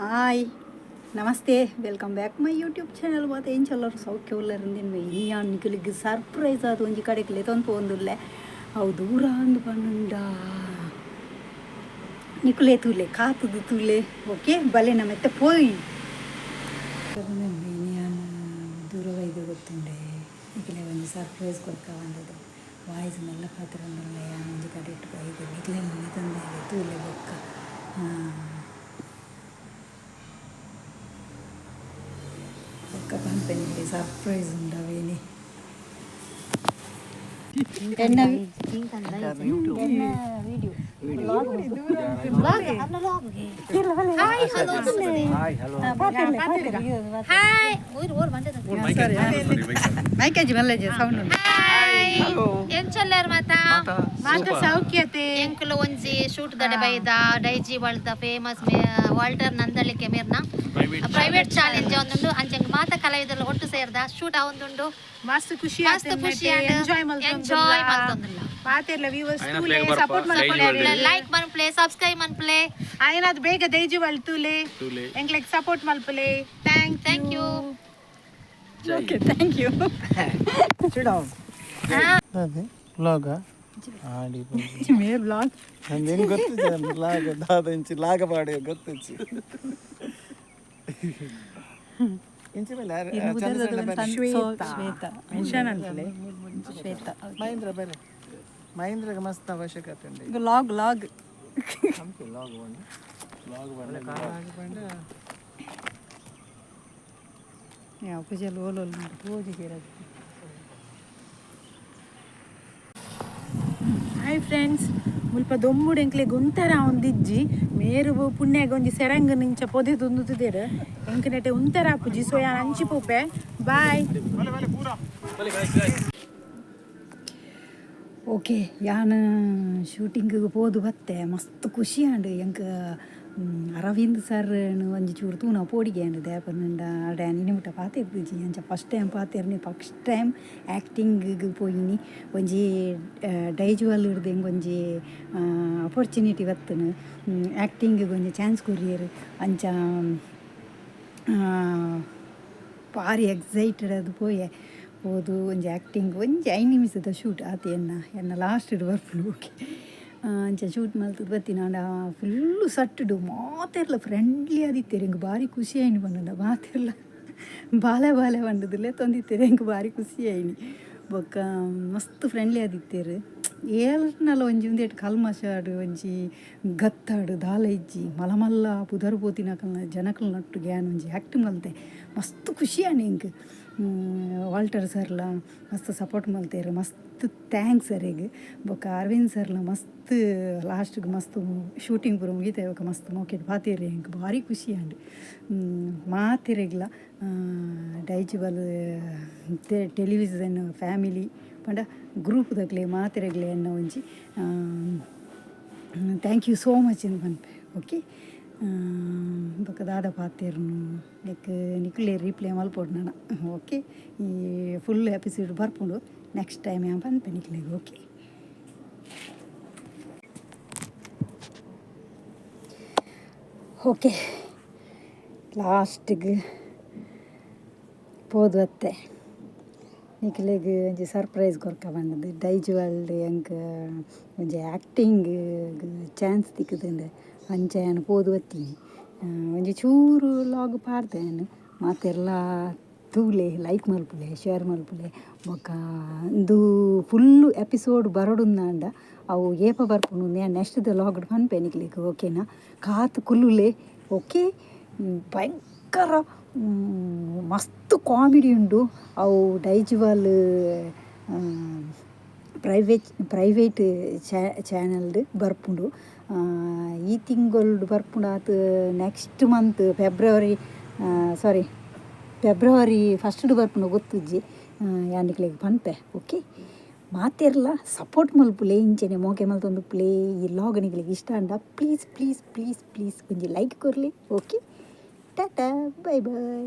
Hi ನಮಸ್ತೆ, welcome back my YouTube channel. ಮತ್ತು ಏನು ಚಲ್ಲರು ಸೌಖ್ಯ ಉಳ್ಳರಿಂದೇನು ಇನ್ನು ನಿಖಲಿಗೆ ಸರ್ಪ್ರೈಸ್ ಅದು ಒಂಜಿ ಕಡೆಗೆ ತೊಂದು ಪೋಂದುಲ್ಲೆ ಅವು ದೂರ ಅಂದು ಪಂಡ ನಿಖುಲೆ ತೂಲೆ ಕಾತುದು ತೂಲೆ ಓಕೆ ಬಲೆ ನಮ್ಮೆತ್ತೆ ಪೋಯಿ ದೂರ ವೈದ್ಯ ಗೊತ್ತುಂಡೆ ನಿಖಲೆ ಒಂದು ಸರ್ಪ್ರೈಸ್ ಕೊಡ್ಕ ಬಂದದ್ದು ವಾಯ್ಸ್ ಮೆಲ್ಲ ಪಾತ್ರಲ್ಲ ಒಂಜಿ ಕಡೆ ಇಟ್ಟು ಬೈದು ನಿಖಲೆ ತಂದೆ ತೂಲೆ ಬೊಕ್ಕ ಕಂಪನಿಗೆ ಸರ್ಪ್ರೈಸ್ ಉಂಡವೇನೆ ಮೈಕಾಜಿ ಮಲ್ಲಜಿ ಸೌಂಡ್ ಎಂಚಲ್ಲರ್ ಮಾತ ಸೌಖ್ಯತೆ ಎಂಕುಲು ಒಂಜಿ ಶೂಟ್ ದಡೆ ಬೈದ ಡೈಜಿ ವರ್ಲ್ಡ್ ಫೇಮಸ್ ವಾಲ್ಟರ್ ನಂದಳಿಕೆ ಮೇರ್ನ ಪ್ರೈವೇಟ್ ಚಾಲೆಂಜ್ ಒಂದುಂಡು ಅಂಚಂಗ್ ಮಾತ ಕಲಾವಿದರು ಒಟ್ಟು ಸೇರ್ದ ಶೂಟ್ ಆವೊಂದುಂಡು ಮಸ್ತ್ ಖುಷಿ ಎಂಜಾಯ್ ಮಲ್ತೊಂದುಲ್ಲ ಮಾತೆರ್ಲ ವ್ಯೂವರ್ಸ್ ತೂಲೆ ಸಪೋರ್ಟ್ ಮಲ್ಪೊಲೆ ಲೈಕ್ ಮನ್ಪ್ಲೆ ಸಬ್ಸ್ಕ್ರೈಬ್ ಮನ್ಪ್ಲೆ ಆಯ್ನಾದ್ ಬೇಗ ದೈಜಿ ವಲ್ತೂಲೆ ಎಂಕ್ಲೆಗ್ ಸಪೋರ್ಟ್ ಮಲ್ಪೊಲೆ thank you okay thank you ವ್ಲಾಗ ಮೇರ್ ಬ್ಲಾಗ್ ನಂದೇನು ಗೊತ್ತಿದೆ ಲಾಗ ದಾದಂಚಿ ಲಾಗ ಪಾಡೆ ಗೊತ್ತಿಚ್ಚಿ ಇಂಚಿ ಮೇಲೆ ಶ್ವೇತ ಮೆನ್ಷನ್ ಅಂತಲೇ ಶ್ವೇತ ಮಹೇಂದ್ರ ಬೇರೆ ಮಹೇಂದ್ರಗೆ ಮಸ್ತ್ ಅವಶ್ಯಕತೆ ಉಂಟು ಲಾಗ್ ಲಾಗ್ ಲಾಗ್ ಬಂಡ ಯಾವ ಪೂಜೆಯಲ್ಲಿ ಓಲೋಲ್ ಮಾಡಿ ಪೂಜೆಗೆ ಹಾಯ್ ಫ್ರೆಂಡ್ಸ್ ಮುಲ್ಪ ದೊಮ್ಮುಡು ಎಂಕ್ಲೆ ಒಂಥರ ಒಂದಿಜ್ಜಿ ಮೇರು ಪುಣ್ಯಾಗ ಒಂಜಿ ಸೆರಂಗ್ ನಿಂಚ ಪೊದೆ ತುಂದುತ್ತಿದ್ದೇರು ಎಂಕನೆಟೆ ಒಂಥರ ಪೂಜಿ ಸೊ ಯಾನ್ ಅಂಚಿ ಪೋಪೆ ಬಾಯ್. ಓಕೆ ಯಾನ್ ಶೂಟಿಂಗಿಗೆ ಪೋದು ಬತ್ತೆ ಮಸ್ತ್ ಖುಷಿ ಆಂಡ್ ಎಂಕ ಅರವಿಂದ್ ಸರ್ ಒಂಜಿ ಚೂರು ತೂನ ಪೋಡಿಗೆ ಆಂಡ್ ದೇಪನ್ನುಂಡ ಅಡೆ ನಿನಿಮುಟ ಪಾತೆರ್ದಿಜಿ ಅಂಚ ಫಸ್ಟ್ ಟೈಮ್ ಪಾತೆರ್ನಿ ಫಸ್ಟ್ ಟೈಮ್ ಆ್ಯಕ್ಟಿಂಗಿಗೆ ಪೋಯಿನಿ ಒಂಜಿ ಡೈಜುವಲ್ ಹಿಡ್ದು ಹೆಂಗೆ ಒಂಜಿ ಅಪರ್ಚುನಿಟಿ ಬತ್ತನು ಆ್ಯಕ್ಟಿಂಗಿಗೆ ಒಂಜಿ ಚಾನ್ಸ್ ಕೊರಿಯರು ಅಂಚ ಭಾರಿ ಎಕ್ಸೈಟೆಡ್ ಅದು ಹೋದು ಒಂಜಿ ಆ್ಯಕ್ಟಿಂಗ್ ಒಂಜಿ 5 ನಿಮಿಷದ ಶೂಟ್ ಆತ ಎನ್ನ ಲಾಸ್ಟ್ ಬರ್ಪುಡು ಓಕೆ ಅಂಚ ಶೂಟ್ ಮಲ್ತದ್ದು ಬತ್ತಿ ನಾನು ಫುಲ್ಲು ಸಟ್ಟುಡು ಮಾತೆರ್ಲ ಫ್ರೆಂಡ್ಲಿ ಆದಿತ್ತೇರಿ ಹೆಂಗೆ ಭಾರಿ ಖುಷಿ ಆಯ್ನಿ ಬಂದ ಮಾತೆರ್ಲ ಬಾಲೆ ಬಂದದಿಲ್ಲ ತೊಂದಿತ್ತೇರಿ ಹೆಂಗೆ ಭಾರಿ ಖುಷಿ ಆಯ್ನಿ ಬೊಕ್ಕ ಮಸ್ತ್ ಫ್ರೆಂಡ್ಲಿ ಆದಿತ್ತೇರು ಏರ್ನಲ್ಲ ಒಂಜಿ ಉಂದೇಟ್ ಕಲ್ಮಶಾಡು ಒಂಜಿ ಗತ್ತಾಡು ದಾಲ ಇಜ್ಜಿ ಮಲ್ಲ ಪುದರ್ ಪೋತಿನಕಲ್ನ ಜನಕಲ್ ನಟ್ಟು ಗ್ಯಾನ್ ಒಂಜಿ ಆ್ಯಕ್ಟ್ ಮಲ್ತೆ ಮಸ್ತ್ ಖುಷಿ ಆಣಿ ಹಿಂಗೆ ವಾಲ್ಟರ್ ಸರ್ಲ ಮಸ್ತ್ ಸಪೋರ್ಟ್ ಮಲ್ತೇರು ಮಸ್ತ್ ಥ್ಯಾಂಕ್ಸ್ ಸರಿಗೆ ಬೊಕ್ಕ ಅರವಿಂದ್ ಸರ್ಲ ಮಸ್ತ್ ಲಾಸ್ಟ್ಗೆ ಮಸ್ತ್ ಶೂಟಿಂಗ್ ಪೂರ ಮುಗಿತೇವಕ ಮಸ್ತ್ ಮೋಕೆಟ್ ಪಾತೇರಿ ಹೆಂಗೆ ಭಾರಿ ಖುಷಿ ಆಂಡ್ ಮಾತೆರೆಗ್ಲ ಡೈಜಿವಲ್ ಟೆಲಿವಿಷನ್ ಫ್ಯಾಮಿಲಿ ಪಂಡ ಗ್ರೂಪ್ದಾಗಲೇ ಮಾತೆರೆಗ್ಲೆ ಅನ್ನೋ ಒಂಜಿ ಥ್ಯಾಂಕ್ ಯು ಸೋ ಮಚ್ ಎಂದು ಪನ್ಪೆ ಓಕೆ ಬೊಕ್ಕ ದಾದ ಪಾತೆರ್ನು ನಿಕ್ಲೆ ರೀಪ್ಲೇ ಮಲ್ಪೊಡು ನಾನು ಓಕೆ ಈ ಫುಲ್ ಎಪಿಸೋಡ್ ಬರ್ಪುಂಡು ನೆಕ್ಸ್ಟ್ ಟೈಮ್ ಯಾವ ಪನ್ಪೆ ನಿಕ್ಲೆಗೆ ಓಕೆ. ಓಕೆ ಲಾಸ್ಟಿಗೆ ಪೋದ್ವತ್ತೆ ನಿಕ್ಲೆಗ್ ಒಂಜಿ ಸರ್ಪ್ರೈಸ್ ಕೊರ್ಕ ಬಂದದ್ದು ಡೈಜುವಲ್ಡ್ ಎಂಕ್ ಒಂಜಿ ಆ್ಯಕ್ಟಿಂಗ್ ಚಾನ್ಸ್ ತಿಕ್ಕುದುಂಡು ಅಂಚ ನಾನು ಪೋದು ಬತ್ತೀನಿ ಒಂಜಿ ಚೂರು ಲಾಗ್ ಪಾಡ್ದೇನು ಮಾತೆಲ್ಲ ತೂಲೆ ಲೈಕ್ ಮಲ್ಪುಲೆ ಶೇರ್ ಮಲ್ಪುಲೆ ಬೊಕ್ಕ ಇಂದು ಫುಲ್ಲು ಎಪಿಸೋಡ್ ಬರೋಡುಂದಾಂಡ ಅವು ಏಪ ಬರ್ಪುನು ನೆಕ್ಸ್ಟ್ ಲಾಗ್ ಪನ್ಪೆ ನಿಕ್ಲಿಕ್ಕೆ ಓಕೆನಾ ಕಾತು ಕುಲ್ಲುಲೆ ಓಕೆ ಭಯಂಕರ ಮಸ್ತ್ ಕಾಮಿಡಿ ಉಂಡು ಅವು ಡೈಜುವಲ್ ಪ್ರೈವೇಟ್ ಚಾನಲ್ಡ್ ಬರ್ಪುಂಡು ಈ ತಿಂಗಳು ಬರ್ಪುಂಡು ನೆಕ್ಸ್ಟ್ ಮಂತ್ ಫೆಬ್ರವರಿ ಫಸ್ಟ್ಡು ಬರ್ಪುಂಡು ಗೊತ್ತುಜ್ಜಿ ಯಾನಿಕ್ಲೆಗ್ ಪನ್ಪೆ ಓಕೆ ಮಾತೆರ್ಲ ಸಪೋರ್ಟ್ ಮಲ್ಪುಲೆ ಇಂಚೆನೆ ಮೋಕೆ ಮಲ್ತೊಂದು ಪ್ಲೇ ಈ ಲಾಗ್ ನಿಕ್ಲೆಗ್ ಇಷ್ಟ ಅಂಡ ಪ್ಲೀಸ್ ಒಂಜಿ ಲೈಕ್ ಕೊರ್ಲಿ ಓಕೆ ಟಾಟಾ ಬೈ ಬಾಯ್.